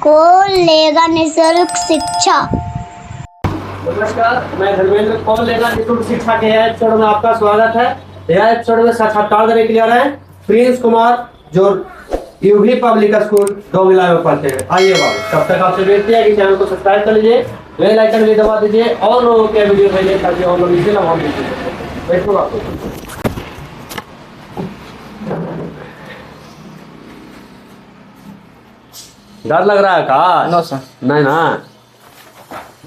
कौन लेगा निःशुल्क शिक्षा। नमस्कार, मैं धर्मेंद्र। कौन लेगा निःशुल्क शिक्षा के एपिसोड में आपका स्वागत है। यह एपिसोड में साक्षात्कार देने के लिए आ रहे हैं प्रिंस कुमार, जो यूबी पब्लिक स्कूल डोंगिला में पढ़ते हैं। आइए बाबू, तब तक आपसे विनती है कि चैनल को सब्सक्राइब कर लीजिए, बेल आइकन भी दबा दीजिए और लोगों के वीडियो भेजिए ताकि और लोग इसे लाभ ले सकें। बैठो बाबू। डर लग रहा है का? No sir. नहीं ना,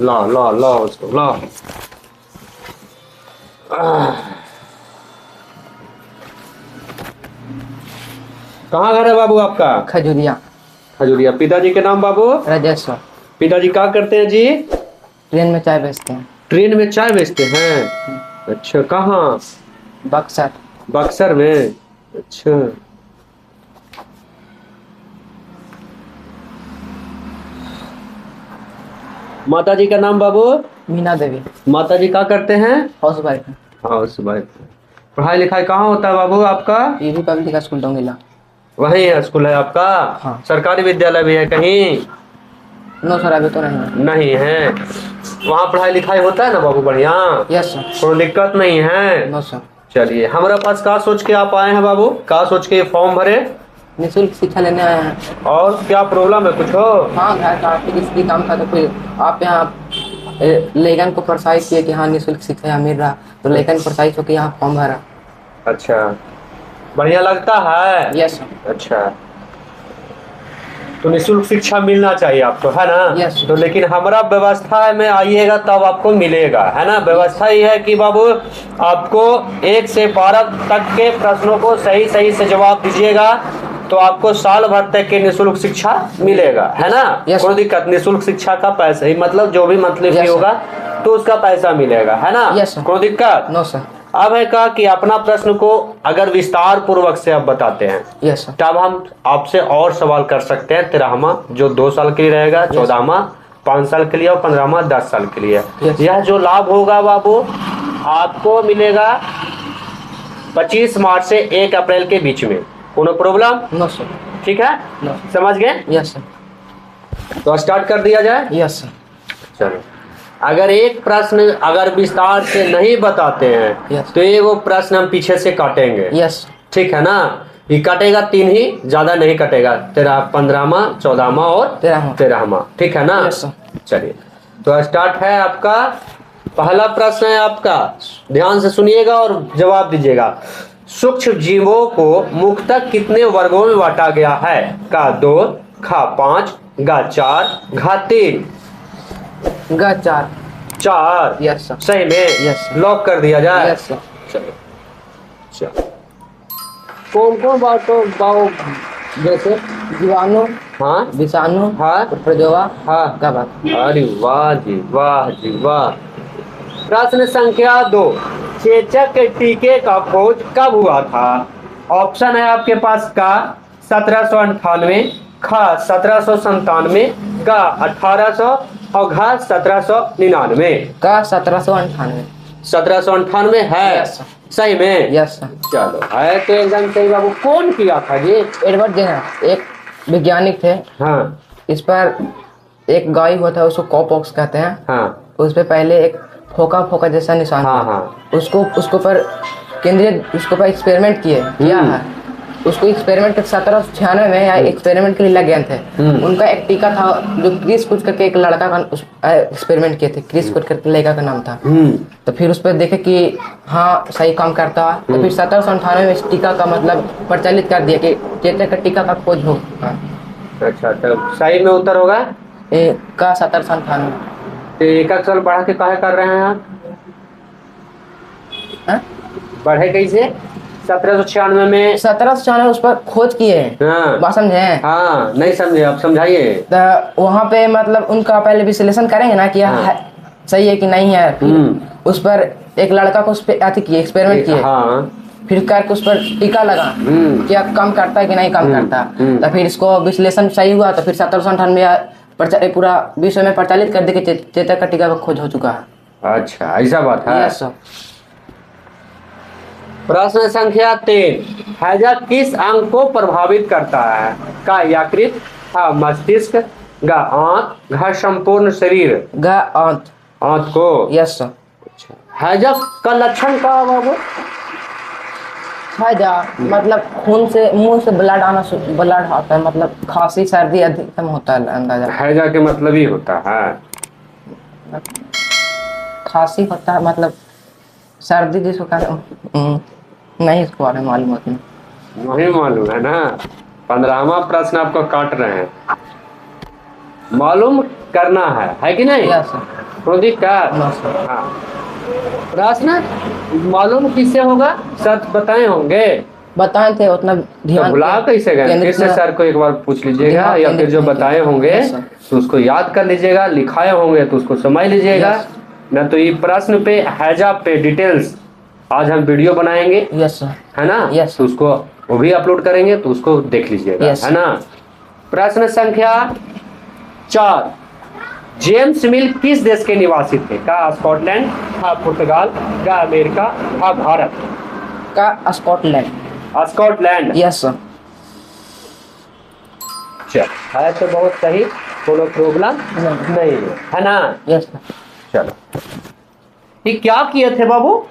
लाओ लाओ लाओ उसको लाओ। कहाँ घर है बाबू आपका? खजूरिया। खजूरिया। पिताजी के नाम बाबू? राजेश्वर। पिताजी क्या करते हैं जी? ट्रेन में चाय बेचते हैं। ट्रेन में चाय बेचते हैं? अच्छा, कहाँ? बक्सर। बक्सर में? अच्छा। माता जी का नाम बाबू? मीना देवी। माता जी क्या करते हैं? Housewife. Housewife. पढ़ाई लिखाई कहाँ होता है बाबू आपका? UB public school Dongila. वही स्कूल है आपका? हाँ। सरकारी विद्यालय भी है कहीं? नो सर, अभी तो नहीं। नहीं है। वहाँ पढ़ाई लिखाई होता है ना बाबू? बढ़िया? Yes sir. कोई दिक्कत नहीं है? No sir. चलिए, हमारे पास क्या सोच के आप आए हैं बाबू? क्या सोच के फॉर्म भरे? निःशुल्क शिक्षा लेने आए हैं। और क्या प्रॉब्लम है कुछ हो? हाँ, घर का आर्थिक स्थिति काम था तो फिर आप यहाँ लेखन को प्रोत्साहित किए कि हाँ निःशुल्क शिक्षा यहाँ मिल रहा, तो लेखन प्रोत्साहित होकर यहाँ फॉर्म भरा। अच्छा, बढ़िया लगता है? Yes sir. अच्छा, तो निःशुल्क शिक्षा मिलना चाहिए आपको, है ना? यस। तो लेकिन हमारा व्यवस्था में आइएगा तब आपको मिलेगा, है ना? व्यवस्था ये है कि बाबू आपको 1 से 12 तक के प्रश्नों को सही सही से जवाब दीजिएगा तो आपको साल भर तक के निःशुल्क शिक्षा मिलेगा, है ना? यस। कोई दिक्कत, निःशुल्क शिक्षा का पैसा ही मतलब जो भी मंथली फी होगा तो उसका पैसा मिलेगा, है ना? Yes sir. कोई दिक्कत? No sir. अब है कहा कि अपना प्रश्न को अगर विस्तार पूर्वक से आप बताते हैं यस सर। तब हम आपसे और सवाल कर सकते हैं। 13वां जो 2 साल के लिए रहेगा, 14वां 5 साल के लिए और 15वां 10 साल के लिए। यह जो लाभ होगा बाबू आपको मिलेगा 25 मार्च से 1 अप्रैल के बीच में। कोनो प्रॉब्लम? No sir. ठीक है, नो। समझ गए? Yes sir. तो स्टार्ट कर दिया जाए। Yes sir. चलो, अगर एक प्रश्न अगर विस्तार से नहीं बताते हैं Yes. तो ये वो प्रश्न हम पीछे से काटेंगे। यस। ठीक है ना? ये कटेगा 3 ही, ज्यादा नहीं कटेगा। 15वां 14वां और 13वां। ठीक है ना? Yes sir. चलिए, तो स्टार्ट है आपका। पहला प्रश्न है आपका, ध्यान से सुनिएगा और जवाब दीजिएगा। सूक्ष्म जीवों को मुख्यतः कितने वर्गों में बांटा गया है? का 2, खा 5, गा 4, घा 3। गा 4। 4? Yes sir. सही में? यस। लॉक कर दिया जाए? Yes sir. चलो, चलो। कौन कौन बातों बाओ जैसे? जीवाणु, हाँ विषाणु, हाँ प्रजोवा, हाँ। का बात। अरे वाह जी वाह जी वाह। प्रश्न संख्या 2, चेचक के टीके का खोज कब हुआ था? ऑप्शन है आपके पास का 1798, खा 1797, का 1800 और घा 1799। का 1798। 1798 है? Yes sir. सही में? Yes sir. चलो, है तो एकदम सही बाबू। कौन किया था जी? एडवर्ड जेनर एक वैज्ञानिक थे। हाँ इस पर एक गाय हुआ था, उसको कॉपॉक्स कहते हैं। हाँ उस पे पहले एक फोका फोका जैसा निशान हाँ था। हाँ। उसको पर उसको पर एक्सपेरिमेंट किया है। उसको एक्सपेरिमेंट 1796 में या एक्सपेरिमेंट के लिए लग गए थे। उनका एक टीका था जो क्रिस कुछ करके एक लड़का का एक्सपेरिमेंट किए थे। क्रिस कुछ करके लड़का का नाम था। तो फिर उस पर देखे कि हाँ सही काम करता है। तो फिर 1798 में इस टीका का मतलब प्रचलित कर दिया कि चेचक का टीका का खोज हो। अच्छा, तो सही में उत्तर होगा का 1798। तो एक साल बढ़ा के काहे कर रहे हैं आप? बढ़े कैसे? 1796 में 1796 उस पर खोज किए। हाँ। बात समझे? हाँ, नहीं समझे, आप समझाइए। तो वहाँ पे मतलब उनका पहले विश्लेषण करेंगे ना कि सही है कि नहीं है। फिर उस पर एक लड़का को उस पर एक्सपेरिमेंट किए। हाँ। फिर करके उस पर टीका लगा क्या काम करता है कि नहीं काम करता। तो फिर इसको विश्लेषण सही हुआ तो फिर 1798 पूरा विश्व में प्रचलित कर दे कि चेचक का टीका का खोज हो चुका है। अच्छा, ऐसा बात है। Yes sir. प्रश्न संख्या 3, हैजा किस अंग को प्रभावित करता है? का यकृत, हाँ मस्तिष्क, गा आंत, घा संपूर्ण शरीर, गा आंत। आंत को। Yes sir. हैजा का लक्षण क्या है बाबू? हैजा मतलब खून से मुंह से ब्लड आना, ब्लड आता है, मतलब खांसी सर्दी अधिकतम होता है अंदाजा। हैजा के मतलब ही होता है खांसी होता है, मतलब सर्दी जिसको नहीं, इसको बारे में मालूम होती नहीं मालूम है ना। 15वां प्रश्न आपको काट रहे हैं, मालूम करना है कि नहीं? Yes sir. कोई दिक्कत? हाँ, प्रश्न मालूम किससे होगा? सर बताए होंगे, बताए थे उतना तो ध्यान भुला कैसे गए? केंद्रित फिर से सर को एक बार पूछ लीजिएगा, ध्यान या फिर केंद्रित जो नहीं बताए किया। होंगे यस सर। तो उसको याद कर लीजिएगा, लिखाए होंगे तो उसको समझ लीजिएगा। यस। ना तो ये प्रश्न पे, हैजा पे डिटेल्स आज हम वीडियो बनाएंगे, यस सर। है ना? यस। तो उसको वो भी अपलोड करेंगे, तो उसको देख लीजिएगा, यस। है ना? प्रश्न संख्या 4, जेम्स मिल किस देश के निवासी थे? का स्कॉटलैंड, का पुर्तगाल, का अमेरिका, का भारत? का स्कॉटलैंड। स्कॉटलैंड। Yes sir. चल है तो बहुत सही, कोनो प्रॉब्लम नहीं है ना? Yes sir. चलो, ये क्या किए थे बाबू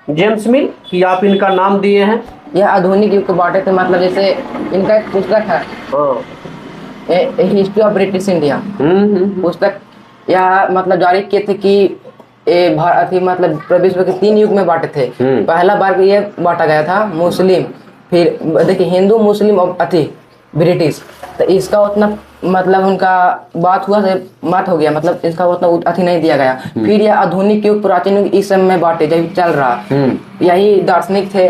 जेम्स मिल कि आप इनका नाम दिए हैं? यह आधुनिक युग को बांटे थे, मतलब जैसे इनका एक पुस्तक है, हिस्ट्री ऑफ ब्रिटिश इंडिया पुस्तक, यह मतलब जारी किए थे कि भारत ही मतलब विश्व के 3 युग में बांटे थे। पहला बार ये बांटा गया था मुस्लिम, फिर देखिए हिंदू, मुस्लिम और ब्रिटिश। तो इसका उतना मतलब उनका बात हुआ से मत हो गया, मतलब इसका उतना अथी नहीं दिया गया। फिर यह आधुनिक युग, प्राचीन युग, इस समय में बांटे जब चल रहा। यही दार्शनिक थे।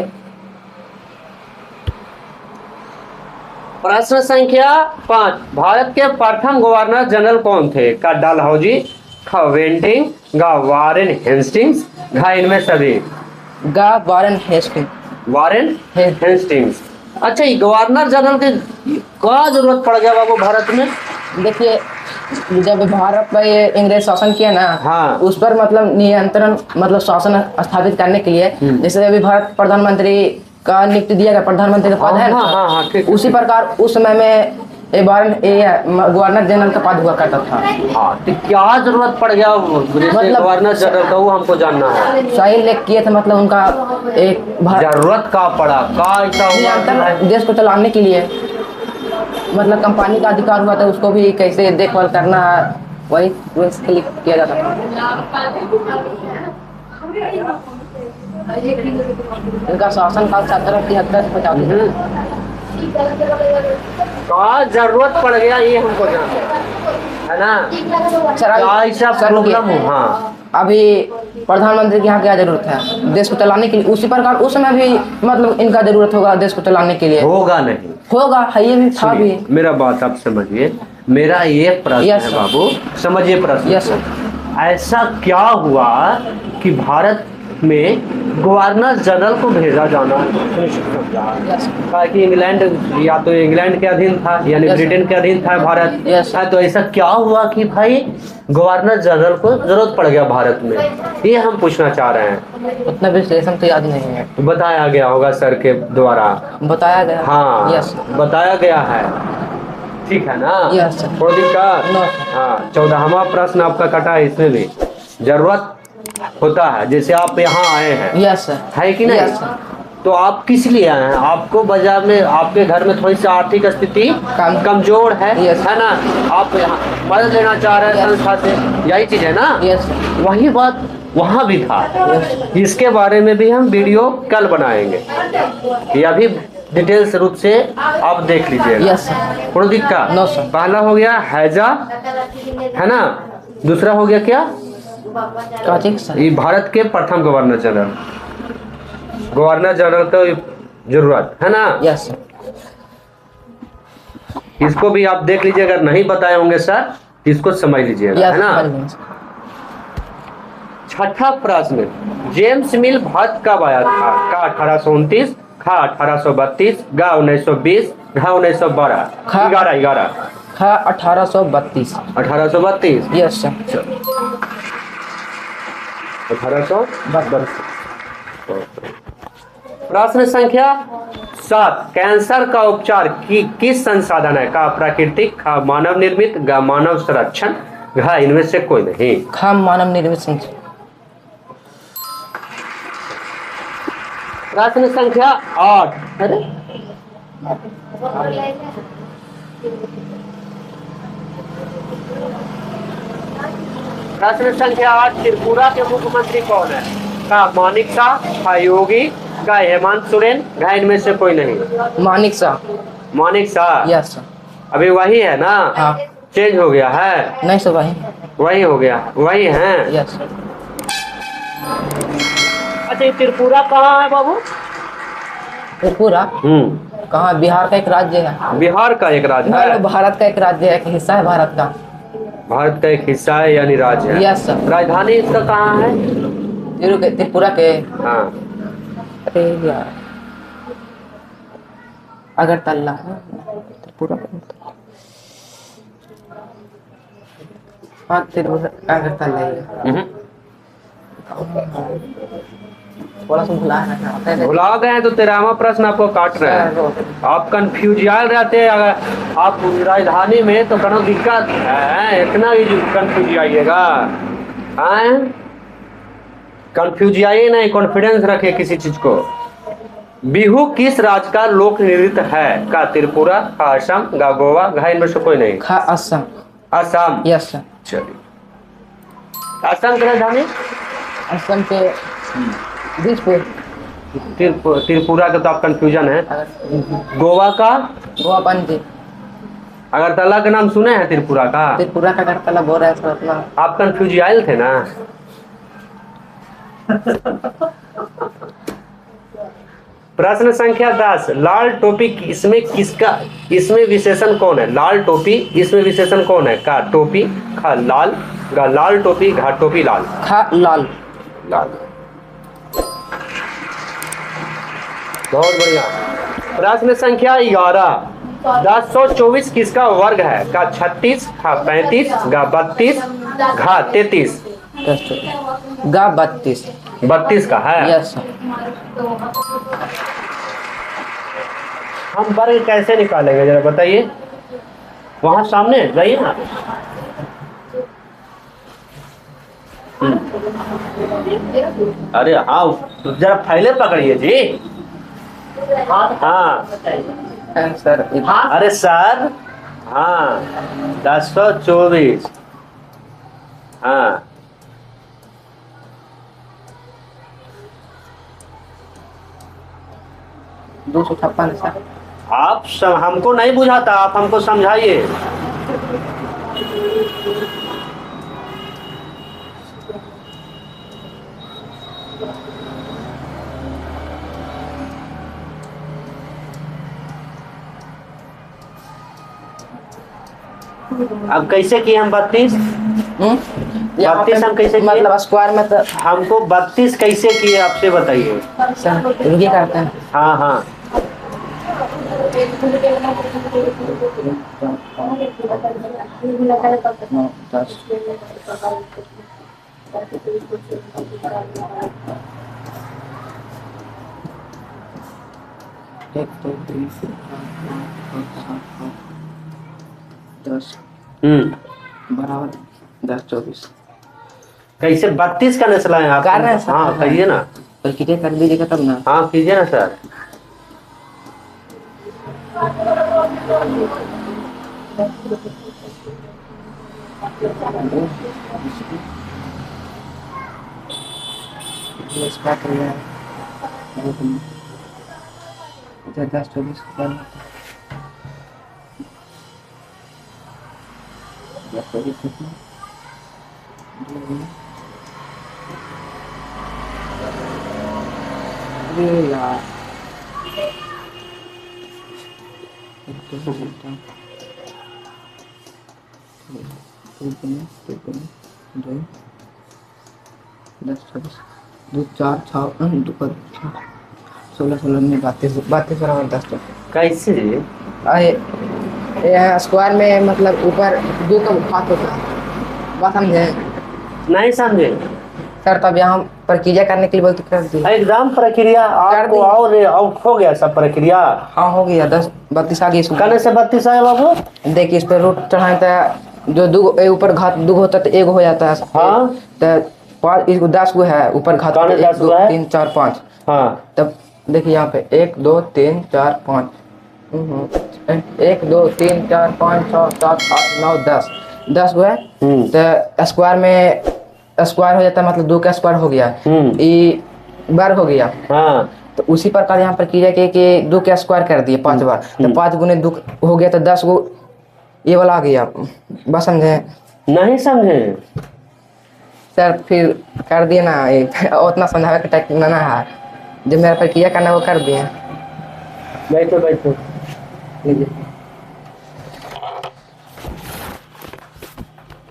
प्रश्न संख्या 5, भारत के प्रथम गवर्नर जनरल कौन थे? का डलहौजी, का वेंटिंग, गा वारेन हेस्टिंग्स, घा इनमें सभी? गा वारेन हेस्टिंग्स। Warren Hastings. अच्छा, ये गवर्नर जनरल के क्या जरूरत पड़ गया बाबू भारत में? देखिए जब भारत पर ये अंग्रेज शासन किया ना, हाँ। उस पर मतलब नियंत्रण, मतलब शासन स्थापित करने के लिए, जैसे अभी भारत प्रधानमंत्री का नियुक्ति दिया गया, प्रधानमंत्री का पद है ना, हाँ, ठीक। उसी प्रकार उस समय में गवर्नर जनरल का पद हुआ करता था। हाँ, तो क्या जरूरत पड़ गया मतलब गवर्नर जनरल का, वो हमको जानना है। सही लेख किए थे, मतलब उनका एक जरूरत का पड़ा का ऐसा हुआ? नियंत्रण देश को चलाने के लिए, मतलब कंपनी का अधिकार हुआ था, उसको भी कैसे देखभाल करना है, वही उसके लिए किया जाता था। इनका शासन काल 1773 से 50 का जरूरत पड़ गया, ये हमको जानना है ना? क्या ऐसा प्रॉब्लम हो? हाँ, अभी प्रधानमंत्री के यहाँ क्या जरूरत है देश को चलाने के लिए, उसी प्रकार उस समय भी मतलब इनका जरूरत होगा देश को चलाने के लिए। होगा नहीं होगा, है ये भी था भी। मेरा बात आप समझिए, मेरा ये प्रश्न है बाबू, समझिए प्रश्न। Yes sir. ऐसा क्या हुआ कि भारत में गवर्नर जनरल को भेजा जाना था कि इंग्लैंड, या तो इंग्लैंड के अधीन था यानी ब्रिटेन के अधीन था भारत। तो ऐसा क्या हुआ कि भाई गवर्नर जनरल को जरूरत पड़ गया भारत में, ये हम पूछना चाह रहे हैं। उतना विश्लेषण तो याद नहीं है। बताया गया होगा सर के द्वारा, बताया गया। हाँ। यस बताया गया है, ठीक है ना? Yes sir. कोई दिक्कत? नो। हाँ, 14वां प्रश्न आपका कटा है, इसमें भी जरूरत होता है। जैसे आप यहाँ आए हैं, यस सर, है कि नहीं? Yes sir. तो आप किस लिए आए हैं? आपको बाजार में, आपके घर में थोड़ी सी आर्थिक स्थिति कमजोर है, यस। है ना? आप यहाँ मदद लेना चाह रहे हैं संस्था से, यही चीज है ना? यस। वही बात वहाँ भी था। इसके बारे में भी हम वीडियो कल बनाएंगे, यह भी डिटेल्स रूप से आप देख लीजिएगा। Yes sir. कोई दिक्कत? No sir. पहला हो गया हैजा, है ना? दूसरा हो गया क्या? ये भारत के प्रथम गवर्नर जनरल, गवर्नर जनरल तो जरूरत है ना? Yes sir. इसको भी आप देख लीजिए, अगर नहीं बताए होंगे सर इसको समझ लीजिएगा, है ना? छठा प्रश्न, जेम्स मिल भारत कब आया था? का 1829, खा 1832, गा 1920, घा 1912? 11 खा 1832। 1832। Yes sir. 1832। प्रश्न संख्या 7, कैंसर का उपचार किस संसाधन है? का प्राकृतिक, खा मानव निर्मित, ग मानव संरक्षण, घ इनमें से कोई नहीं। खा मानव निर्मित संसाधन। प्रश्न संख्या 8, अरे प्रश्न संख्या 8, त्रिपुरा के मुख्यमंत्री कौन है? का मानिक शाह, का योगी, का हेमंत सोरेन, घ इनमें से कोई नहीं। मानिक शाह। मानिक शाह। Yes sir. अभी वही है ना? हाँ। चेंज हो गया है? नहीं सर वही। वही हो गया, वही है। यस। अच्छा, ये त्रिपुरा कहाँ है बाबू? त्रिपुरा कहाँ? बिहार का एक राज्य है। बिहार का एक राज्य है? भारत का एक राज्य है, एक हिस्सा है भारत का। भारत का एक हिस्सा है यानी राज्य है। Yes sir. राजधानी इसका कहाँ है? त्रिपुरा के? हाँ। अरे यार, अगरतला है त्रिपुरा का। हाँ त्रिपुरा अगरतला है। थोड़ा सा भुला गए तो 13वां प्रश्न आपको काट रहे हैं। आप कंफ्यूज रहते हैं। अगर आप राजधानी में तो कनो दिक्कत है, इतना भी कंफ्यूज आइएगा। कंफ्यूज आइए नहीं, कॉन्फिडेंस रखे किसी चीज को। बिहू किस राज्य का लोक नृत्य है? का त्रिपुरा, का असम, का गोवा, घा इनमें से कोई नहीं। खा असम। असम। Yes sir. चलिए, असम की राजधानी? असम के दिसपुर। त्रिपुरा का तो आप कंफ्यूजन है। गोवा का? गोवा पणजी। अगरतला का नाम सुने हैं? त्रिपुरा का? त्रिपुरा का अगरतला बोल रहा है सर अपना। आप कंफ्यूज आयल थे ना? प्रश्न संख्या 10, लाल टोपी इसमें विशेषण कौन है? लाल टोपी इसमें विशेषण कौन है? का टोपी, खा लाल, गा लाल टोपी, घा टोपी लाल। खा लाल। लाल। बहुत बढ़िया। प्रश्न संख्या 11, 1024 किसका वर्ग है? का 36, खा 35, गा 32, घा 33। गा 32। 32 का है? Yes sir. हम वर्ग कैसे निकालेंगे जरा बताइए। वहां सामने जाइए ना। अरे हाँ, जरा फाइलें पकड़िए जी। हाँ सर। अरे सर, हाँ 1024। हाँ 256 सर। आप हमको नहीं बुझाता, आप हमको समझाइए। अब कैसे किए हम 32? 32 हम कैसे किए? मतलब स्क्वायर में तो हमको 32 कैसे किए आपसे बताइए। ये करते हैं। हाँ हाँ, एक दो तीन 10 बराबर 10 24। कैसे 32 का नस्ल है आप? कर रहे हैं सर। हाँ कहिए ना। पर कितने कर दीजिएगा तब ना। हाँ कीजिए ना सर। इसका कर रहे हैं 10 24 दो चार 16 16 में 32 बराबर 10। कैसे? स्क्वायर में मतलब ऊपर 2 का घात होता है। बात समझे? नहीं समझे सर। तब यहाँ प्रक्रिया करने के लिए बोलते कर दी। एग्जाम प्रक्रिया आपको और हो गया सब प्रक्रिया? हाँ हो गया, 10-32 आ गई इसको। कने से 32 आए बाबू? देखिए इस पर रूट चढ़ाए तो जो दो ऊपर घात दो होता है तो एक हो जाता है। हाँ तो 5 इसको 10 गो है ऊपर घात, 1 2 3 4 5। हाँ तब देखिए यहाँ पे 1 2 3 4 5 1 2 3 4 5 6 7 8 9 10 गो है। तो स्क्वायर में स्क्वायर हो जाता है, मतलब 2 का स्क्वायर हो गया, ये बार हो गया। हाँ तो उसी प्रकार यहाँ पर कीजिए कि 2 का स्क्वायर कर दिए 5 बार, तो 5 गुने 2 हो गया तो 10 गो ये वाला आ गया। बस समझे? नहीं समझे सर, फिर कर दिए ना, उतना समझावे का टाइप ना है, जो मेरा प्रक्रिया करना वो कर दिए। बैठो बैठो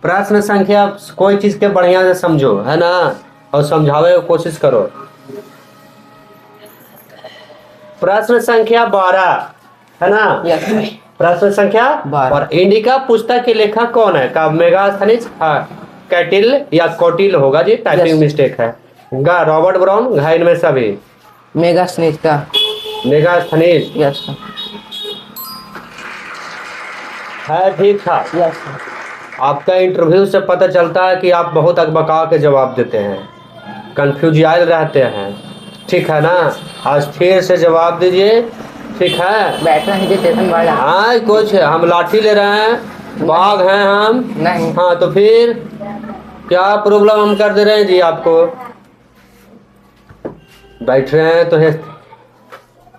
प्रश्न संख्या कोई चीज के बढ़िया से समझो, है ना, और समझावे की कोशिश करो। प्रश्न संख्या 12 है ना? प्रश्न संख्या 12। और इंडिका पुस्तक के लेखक कौन है? का मेगास्थनीज कैटिल या कोटिल होगा जी, टाइपिंग मिस्टेक है। गा रॉबर्ट ब्राउन, घा इनमें सभी मेगास्थनीज का मेगास्थनीज है, ठीक था। आपका इंटरव्यू से पता चलता है कि आप बहुत अकबका के जवाब देते हैं, कंफ्यूजियल रहते हैं, ठीक है ना? आज फिर से जवाब दीजिए, ठीक है? बैठना है टेंशन बढ़ रहा। हाँ कुछ हम लाठी ले रहे हैं, बाघ हैं हम नहीं। हाँ तो फिर क्या प्रॉब्लम हम कर दे रहे हैं जी आपको? बैठ रहे हैं तो है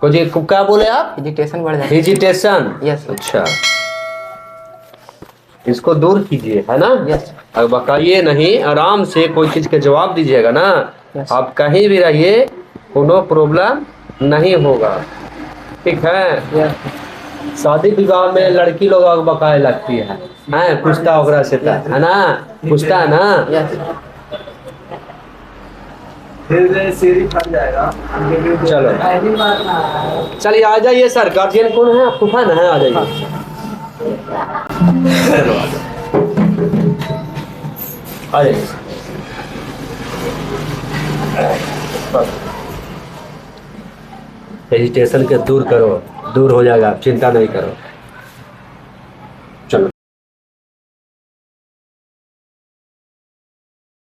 को जी, क्या बोले आप? हेजिटेशन बढ़ जाए। हेजिटेशन? यस। अच्छा, इसको दूर कीजिए, है ना? यस। अब बकाइए नहीं, आराम से कोई चीज के जवाब दीजिएगा ना। यस। आप कहीं भी रहिए, कोनो प्रॉब्लम नहीं होगा, ठीक है? यस। शादी विवाह में लड़की लोग बकाए लगती है, पूछता वगैरह से, है ना? पूछता है ना? यस। सीढ़ी फट जाएगा। चलो चलिए आ जाइए सर, गार्जियन कौन है? तूफान है, आ जाइए। चलो आ जाइए। हेजिटेशन के दूर करो, दूर हो जाएगा, आप चिंता नहीं करो।